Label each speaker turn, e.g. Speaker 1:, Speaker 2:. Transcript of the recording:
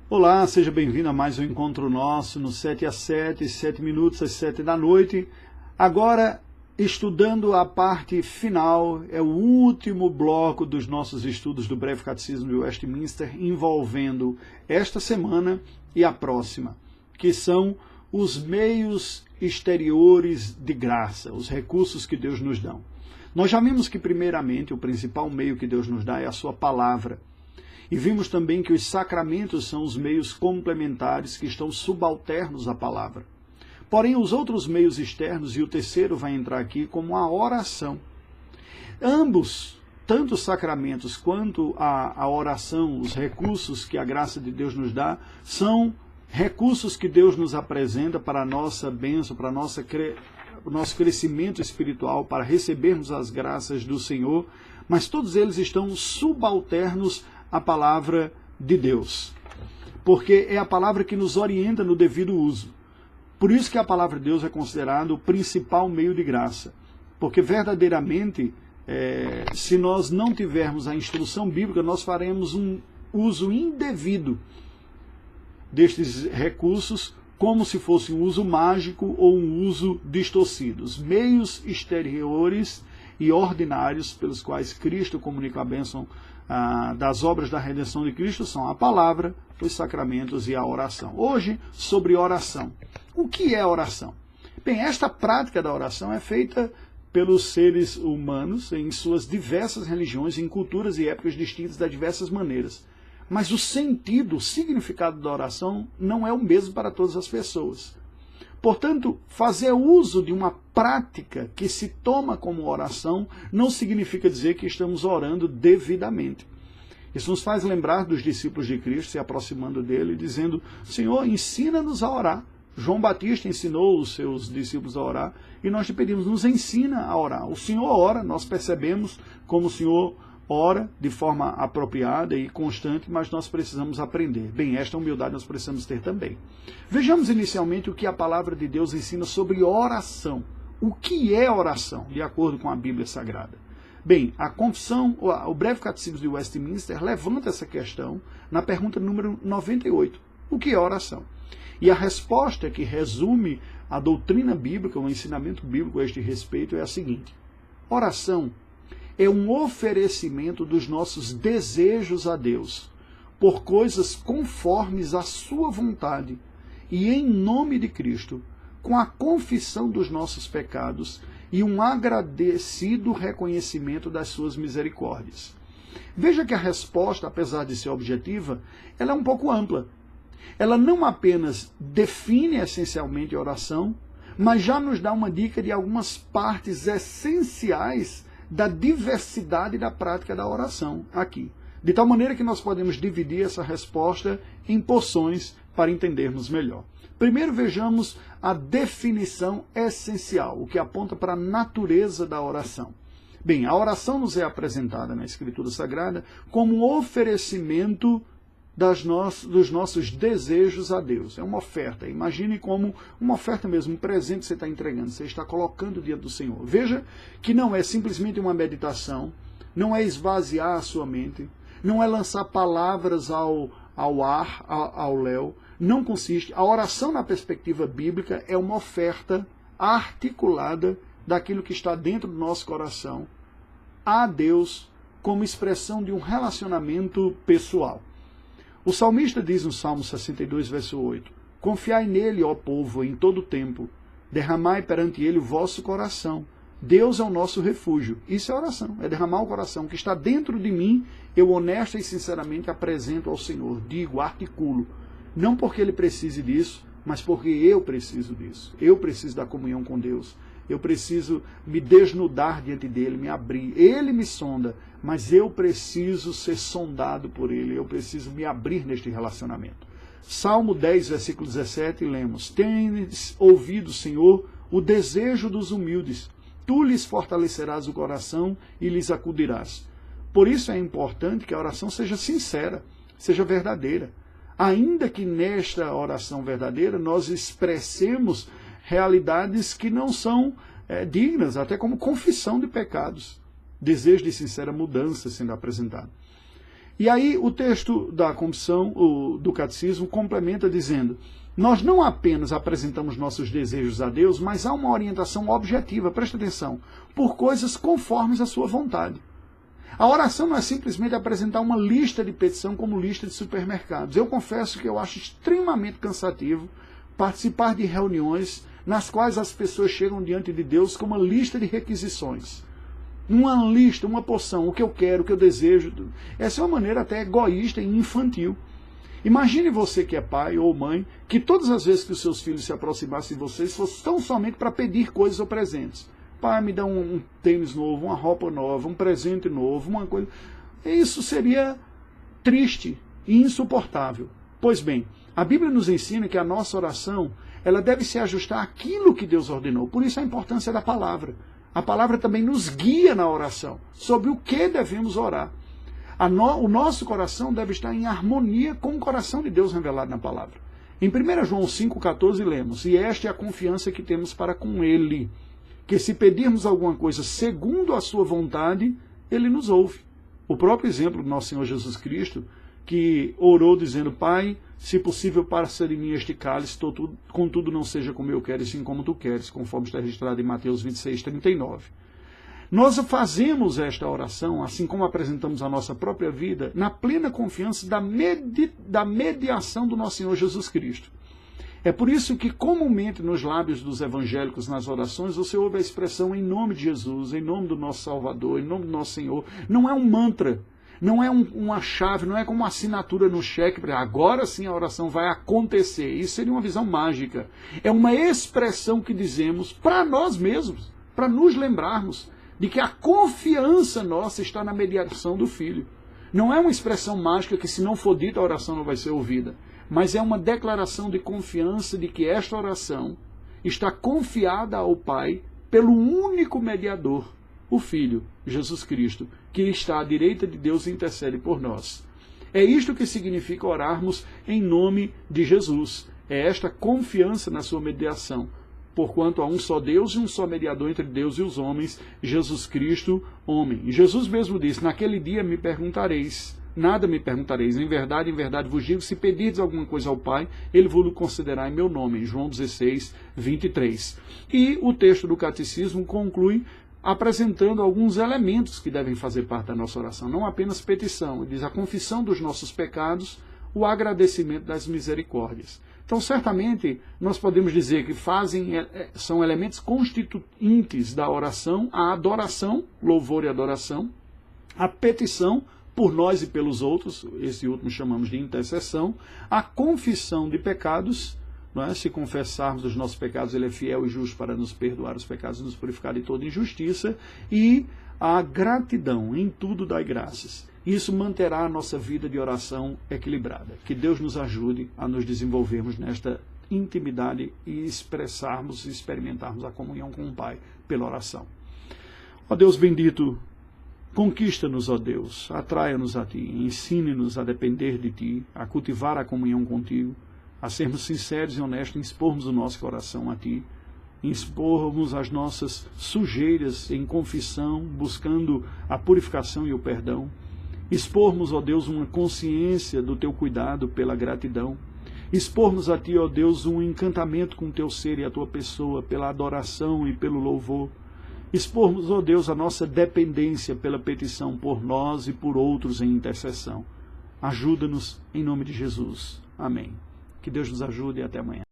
Speaker 1: Olá, seja bem-vindo a mais um encontro nosso no 7 às 7, 7 minutos às 7 da noite. Agora, estudando a parte final, é o último bloco dos nossos estudos do Breve Catecismo de Westminster, envolvendo esta semana e a próxima, que são os meios exteriores de graça, os recursos que Deus nos dá. Nós já vimos que, primeiramente, o principal meio que Deus nos dá é a sua palavra. E vimos também que os sacramentos são os meios complementares que estão subalternos à palavra. Porém, os outros meios externos, e o terceiro vai entrar aqui, como a oração. Ambos, tanto os sacramentos quanto a oração, os recursos que a graça de Deus nos dá, são recursos que Deus nos apresenta para a nossa bênção, para o nosso crescimento espiritual, para recebermos as graças do Senhor, mas todos eles estão subalternos a palavra de Deus, porque é a palavra que nos orienta no devido uso. Por isso que a palavra de Deus é considerada o principal meio de graça, porque verdadeiramente, se nós não tivermos a instrução bíblica, nós faremos um uso indevido destes recursos, como se fosse um uso mágico ou um uso distorcido. Os meios exteriores e ordinários pelos quais Cristo comunica a bênção das obras da redenção de Cristo são a palavra, os sacramentos e a oração. Hoje, sobre oração. O que é oração? Bem, esta prática da oração é feita pelos seres humanos em suas diversas religiões, em culturas e épocas distintas de diversas maneiras. Mas o sentido, o significado da oração não é o mesmo para todas as pessoas. Portanto, fazer uso de uma prática que se toma como oração não significa dizer que estamos orando devidamente. Isso nos faz lembrar dos discípulos de Cristo se aproximando dele, dizendo: Senhor, ensina-nos a orar. João Batista ensinou os seus discípulos a orar e nós te pedimos, nos ensina a orar. O Senhor ora, nós percebemos como o Senhor ora de forma apropriada e constante, mas nós precisamos aprender. Bem, esta humildade nós precisamos ter também. Vejamos inicialmente o que a palavra de Deus ensina sobre oração. O que é oração, de acordo com a Bíblia Sagrada? Bem, a confissão, o Breve Catecismo de Westminster levanta essa questão na pergunta número 98. O que é oração? E a resposta que resume a doutrina bíblica, o ensinamento bíblico a este respeito é a seguinte: oração é um oferecimento dos nossos desejos a Deus, por coisas conformes à sua vontade, e em nome de Cristo, com a confissão dos nossos pecados e um agradecido reconhecimento das suas misericórdias. Veja que a resposta, apesar de ser objetiva, ela é um pouco ampla. Ela não apenas define essencialmente a oração, mas já nos dá uma dica de algumas partes essenciais da diversidade da prática da oração aqui. De tal maneira que nós podemos dividir essa resposta em porções para entendermos melhor. Primeiro vejamos a definição essencial, o que aponta para a natureza da oração. Bem, a oração nos é apresentada na Escritura Sagrada como um oferecimento dos nossos desejos a Deus. É uma oferta. Imagine como uma oferta mesmo, um presente que você está entregando, você está colocando diante do Senhor. Veja que não é simplesmente uma meditação, não é esvaziar a sua mente, não é lançar palavras ao ar, ao léu, não consiste. A oração na perspectiva bíblica é uma oferta articulada daquilo que está dentro do nosso coração a Deus como expressão de um relacionamento pessoal. O salmista diz no Salmo 62, verso 8, Confiai nele, ó povo, em todo o tempo, derramai perante ele o vosso coração. Deus é o nosso refúgio. Isso é oração, é derramar o coração que está dentro de mim, eu honesta e sinceramente apresento ao Senhor, digo, articulo, não porque ele precise disso, mas porque eu preciso disso. Eu preciso da comunhão com Deus. Eu preciso me desnudar diante dele, me abrir. Ele me sonda, mas eu preciso ser sondado por ele. Eu preciso me abrir neste relacionamento. Salmo 10, versículo 17, lemos: Tendes ouvido, Senhor, o desejo dos humildes. Tu lhes fortalecerás o coração e lhes acudirás. Por isso é importante que a oração seja sincera, seja verdadeira. Ainda que nesta oração verdadeira nós expressemos realidades que não são dignas, até como confissão de pecados, desejo de sincera mudança sendo apresentado. E aí o texto da confissão, do catecismo, complementa dizendo: nós não apenas apresentamos nossos desejos a Deus, mas há uma orientação objetiva, presta atenção, por coisas conformes à sua vontade. A oração não é simplesmente apresentar uma lista de petição como lista de supermercados. Eu confesso que eu acho extremamente cansativo participar de reuniões nas quais as pessoas chegam diante de Deus com uma lista de requisições. Uma lista, uma porção, o que eu quero, o que eu desejo. Essa é uma maneira até egoísta e infantil. Imagine você que é pai ou mãe, que todas as vezes que os seus filhos se aproximassem de vocês, fosse tão somente para pedir coisas ou presentes. Pai, me dá um tênis novo, uma roupa nova, um presente novo, uma coisa. Isso seria triste e insuportável. Pois bem, a Bíblia nos ensina que a nossa oração, ela deve se ajustar àquilo que Deus ordenou. Por isso a importância da palavra. A palavra também nos guia na oração, sobre o que devemos orar. O nosso coração deve estar em harmonia com o coração de Deus revelado na palavra. Em 1 João 5,14 lemos: e esta é a confiança que temos para com Ele, que se pedirmos alguma coisa segundo a sua vontade, Ele nos ouve. O próprio exemplo do nosso Senhor Jesus Cristo, que orou dizendo: Pai, se possível, passa de mim este cálice, contudo não seja como eu quero, e sim como tu queres, conforme está registrado em Mateus 26:39. Nós fazemos esta oração, assim como apresentamos a nossa própria vida, na plena confiança da mediação do nosso Senhor Jesus Cristo. É por isso que comumente nos lábios dos evangélicos, nas orações, você ouve a expressão em nome de Jesus, em nome do nosso Salvador, em nome do nosso Senhor. Não é um mantra, não é uma chave, não é como uma assinatura no cheque, para agora sim a oração vai acontecer. Isso seria uma visão mágica. É uma expressão que dizemos para nós mesmos, para nos lembrarmos de que a confiança nossa está na mediação do Filho. Não é uma expressão mágica que, se não for dita, a oração não vai ser ouvida, mas é uma declaração de confiança de que esta oração está confiada ao Pai pelo único mediador, o Filho, Jesus Cristo, que está à direita de Deus e intercede por nós. É isto que significa orarmos em nome de Jesus. É esta confiança na sua mediação. Porquanto há um só Deus e um só mediador entre Deus e os homens, Jesus Cristo, homem. E Jesus mesmo disse: naquele dia me perguntareis, nada me perguntareis, em verdade vos digo, se pedirdes alguma coisa ao Pai, Ele vos concederá em meu nome, em João 16:23. E o texto do Catecismo conclui apresentando alguns elementos que devem fazer parte da nossa oração, não apenas petição. Ele diz: a confissão dos nossos pecados, o agradecimento das misericórdias. Então, certamente, nós podemos dizer que são elementos constituintes da oração: a adoração, louvor e adoração, a petição por nós e pelos outros, esse último chamamos de intercessão, a confissão de pecados, não é? Se confessarmos os nossos pecados, Ele é fiel e justo para nos perdoar os pecados e nos purificar de toda injustiça, e a gratidão, em tudo dai graças. Isso manterá a nossa vida de oração equilibrada. Que Deus nos ajude a nos desenvolvermos nesta intimidade e expressarmos e experimentarmos a comunhão com o Pai pela oração. Ó Deus bendito, conquista-nos, ó Deus, atraia-nos a Ti, ensine-nos a depender de Ti, a cultivar a comunhão contigo, a sermos sinceros e honestos em expormos o nosso coração a Ti, em expormos as nossas sujeiras em confissão, buscando a purificação e o perdão, expormos, ó Deus, uma consciência do Teu cuidado pela gratidão, expormos a Ti, ó Deus, um encantamento com o Teu ser e a Tua pessoa, pela adoração e pelo louvor, expormos, ó Deus, a nossa dependência pela petição por nós e por outros em intercessão. Ajuda-nos em nome de Jesus. Amém. Que Deus nos ajude e até amanhã.